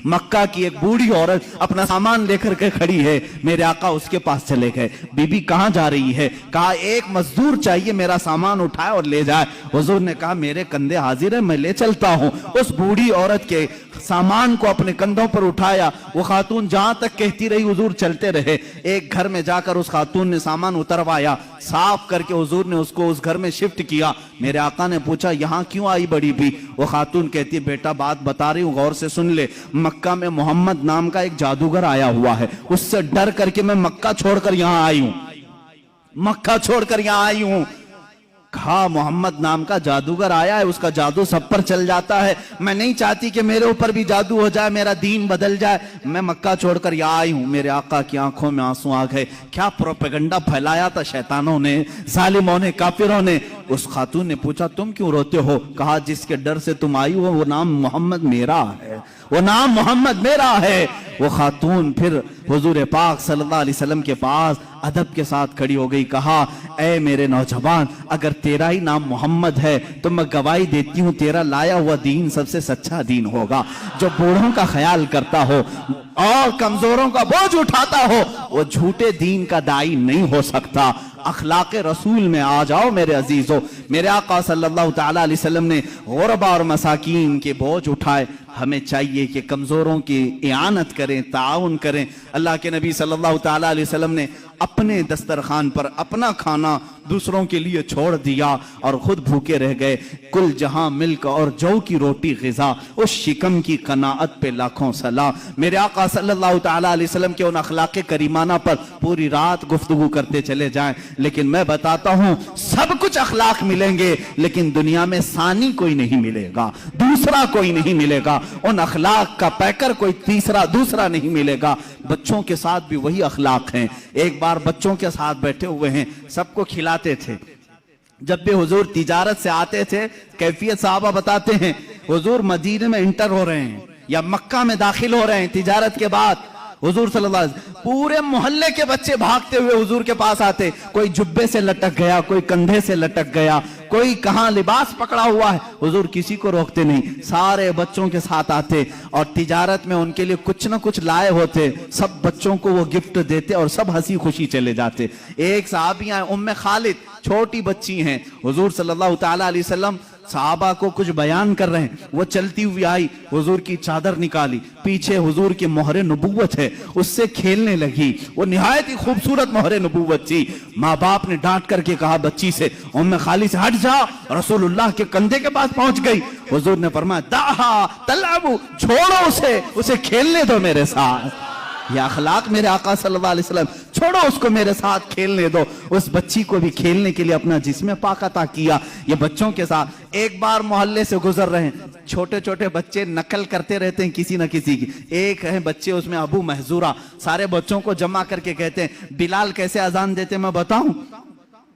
मक्का की एक बूढ़ी औरत अपना सामान लेकर के खड़ी है, मेरे आका उसके पास चले गए। बीबी कहाँ जा रही है? कहा एक मजदूर चाहिए, मेरा सामान उठाए और ले जाए। हुजूर ने कहा मेरे कंधे हाजिर है, मैं ले चलता हूँ। उस बूढ़ी औरत के सामान को अपने कंधों पर उठाया। वो खातून जहां तक कहती रही हुजूर चलते रहे। एक घर में जाकर उस खातून ने सामान उतरवाया, साफ करके हुजूर ने उसको उस घर में शिफ्ट किया। मेरे आका ने पूछा यहाँ क्यों आई बड़ी भी? वो खातून कहती है बेटा बात बता रही हूँ, गौर से सुन ले। मक्का में मोहम्मद नाम का एक जादूगर आया हुआ है, उससे डर करके मैं मक्का छोड़कर यहाँ आई हूँ, मक्का छोड़कर यहाँ आई हूँ। कहा मोहम्मद नाम का जादूगर आया है, उसका जादू सब पर चल जाता है, मैं नहीं चाहती कि मेरे ऊपर भी जादू हो जाए, मेरा दीन बदल जाए, मैं मक्का छोड़कर यहाँ आई हूँ। मेरे आका की आंखों में आंसू आ गए। क्या प्रोपेगेंडा फैलाया था शैतानों ने, जालिमों ने, काफिरों ने। उस खातून ने पूछा तुम क्यों रोते हो? कहा जिसके डर से तुम आई हो वो नाम मोहम्मद मेरा है, वो नाम मोहम्मद मेरा है। वो खातून फिर हुजूर पाक सल्लल्लाहु अलैहि वसल्लम के पास अदब के साथ खड़ी हो गई। कहा ऐ मेरे नौजवान, अगर तेरा ही नाम मोहम्मद है तो मैं गवाही देती हूँ तेरा लाया हुआ दीन सबसे सच्चा दीन होगा। जो बूढ़ों का ख्याल करता हो और कमजोरों का बोझ उठाता हो वो झूठे दीन का दाई नहीं हो सकता। अखलाके रसूल में आ जाओ मेरे अजीजों। मेरे आका सल्लल्लाहु ताला अलैहि वसल्लम ने गुरबा और मसाकीन के बोझ उठाए। हमें चाहिए कि कमजोरों की इआनत करें, ताउन करें। अल्लाह के नबी सल्लल्लाहु ताला अलैहि वसल्लम ने अपने दस्तरखान पर अपना खाना दूसरों के लिए छोड़ दिया और खुद भूखे रह गए। कुल जहां मिल्क और जौ की रोटी ग़िज़ा, उस शिकम की कनाअत पे लाखों सलाम। मेरे आका सल्लल्लाहु ताला अलैहि वसल्लम के उन अखलाक़े करीमाना पर पूरी रात गुफ्तगू करते चले जाएं। लेकिन मैं बताता हूं सब कुछ अखलाक मिलेंगे लेकिन दुनिया में सानी कोई नहीं मिलेगा, दूसरा कोई नहीं मिलेगा। उन अखलाक का पैकर कोई दूसरा नहीं मिलेगा। बच्चों के साथ भी वही अखलाक हैं। एक बार बच्चों के साथ बैठे हुए हैं, सबको खिलाते थे। जब भी हुजूर तिजारत से आते थे, कैफियत साहबा बताते हैं हुजूर मदीने में इंटर हो रहे हैं या मक्का में दाखिल हो रहे हैं तिजारत के बाद, हुजूर सल्लल्लाहु अलैहि वसल्लम पूरे मोहल्ले के बच्चे भागते हुए हुजूर के पास आते। कोई जुब्बे से लटक गया, कोई कंधे से लटक गया, कोई कहां लिबास पकड़ा हुआ है, हुजूर किसी को रोकते नहीं, सारे बच्चों के साथ आते और तिजारत में उनके लिए कुछ ना कुछ लाए होते, सब बच्चों को वो गिफ्ट देते और सब हंसी खुशी चले जाते। एक साहबियां उम्मे खालिद, छोटी बच्ची हैं, हुजूर सल्लल्लाहु ताला अलैहि वसल्लम साहबा को कुछ बयान कर रहे हैं, वो चलती हुई आई, हुजूर की चादर निकाली, पीछे हुजूर की मोहरे नबुव्वत है, उससे खेलने लगी। वो निहायत ही खूबसूरत मोहरे नबुव्वत थी। माँ बाप ने डांट करके कहा बच्ची से, उम्मे खाली से हट जा। रसूलुल्लाह के कंधे के पास पहुंच गई। हुजूर ने फरमाया दाहा तलाबू, छोड़ो उसे खेलने दो मेरे साथ। या अखलाक मेरे आका सल्लल्लाहु अलैहि वसल्लम, छोड़ो उसको मेरे साथ खेलने दो। उस बच्ची को भी खेलने के लिए अपना जिस्म पाक अता किया। ये बच्चों के साथ एक बार मोहल्ले से गुजर रहे हैं, छोटे छोटे बच्चे नकल करते रहते हैं किसी न किसी की। एक है बच्चे उसमें अबू महजूरा, सारे बच्चों को जमा करके कहते हैं बिलाल कैसे अजान देते मैं बताऊं?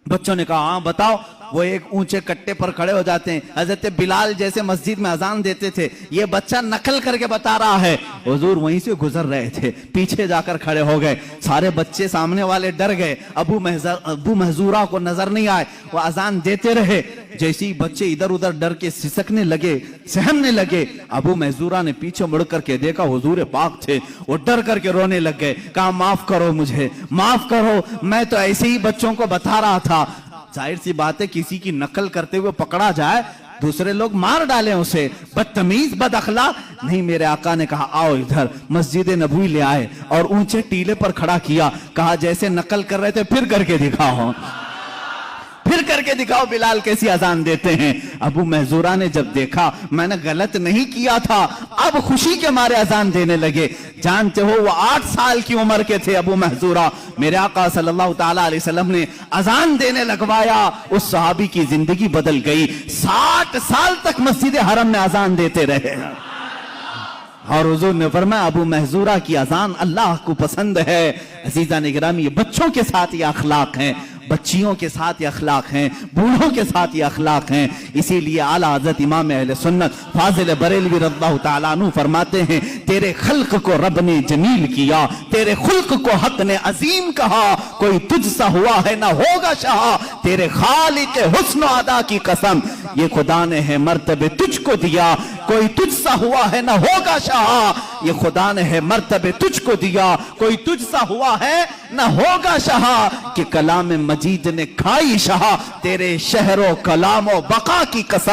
बच्चों ने कहा हाँ बताओ। वो एक ऊंचे कट्टे पर खड़े हो जाते हैं, हजरत बिलाल जैसे मस्जिद में अजान देते थे, ये बच्चा नकल करके बता रहा है। हुजूर वहीं से गुजर रहे थे, पीछे जाकर खड़े हो गए, सारे बच्चे सामने वाले डर गए, अबू महजूरा को नजर नहीं आए, वो अजान देते रहे। जैसे ही बच्चे इधर उधर डर के सिसकने लगे, सहमने लगे, अबू महजूरा ने पीछे मुड़ करके देखा हुजूर पाक थे, वो डर करके रोने लग गए। कहा माफ करो मुझे, माफ करो, मैं तो ऐसे ही बच्चों को बता रहा था। जाहिर सी बात है किसी की नकल करते हुए पकड़ा जाए, दूसरे लोग मार डालें उसे, बदतमीज बद अखलाक नहीं। मेरे आका ने कहा आओ इधर, मस्जिद नबवी ले आए और ऊंचे टीले पर खड़ा किया। कहा जैसे नकल कर रहे थे फिर करके दिखाओ, फिर करके दिखाओ बिलाल कैसी अजान देते हैं। अबू महजूरा ने जब देखा मैंने गलत नहीं किया था, अब खुशी के मारे अजान देने लगे। जानते हो वो 8 साल की उम्र के थे अबू महजूरा। मेरे आका सल्लल्लाहु ताला अलैहि वसल्लम ने अजान देने लगवाया, उस सहाबी की जिंदगी बदल गई। 60 साल तक मस्जिद हरम में अजान देते रहे और हुजूर ने फरमाया अबू महजूरा की अजान अल्लाह को पसंद है। अजीजा ने गिरामी, ये बच्चों के साथ ये अखलाक हैं, बच्चियों के साथ ये अखलाक हैं, बूढ़ों के साथ ये अखलाक हैं। इसीलिए आला हज़रत इमाम अहले सुन्नत फाजिल बरेलवी रज़ियल्लाहु ताला अन्हु फरमाते हैं तेरे खल्क को रब ने जमील किया, तेरे खुल्क को हक ने अजीम कहा, कोई तुझसा हुआ है ना होगा शाह, तेरे खालिक हुस्न अदा की कसम। یہ خدا نے ہے مرتبے تجھ کو دیا، کوئی تجھ سا ہوا ہے نہ ہوگا شاہ، یہ خدا نے ہے مرتبے تجھ کو دیا، کوئی تجھ سا ہوا ہے نہ ہوگا شاہ، کہ کلام مجید نے کھائی شاہ، تیرے شہر و کلام و بقا کی قسم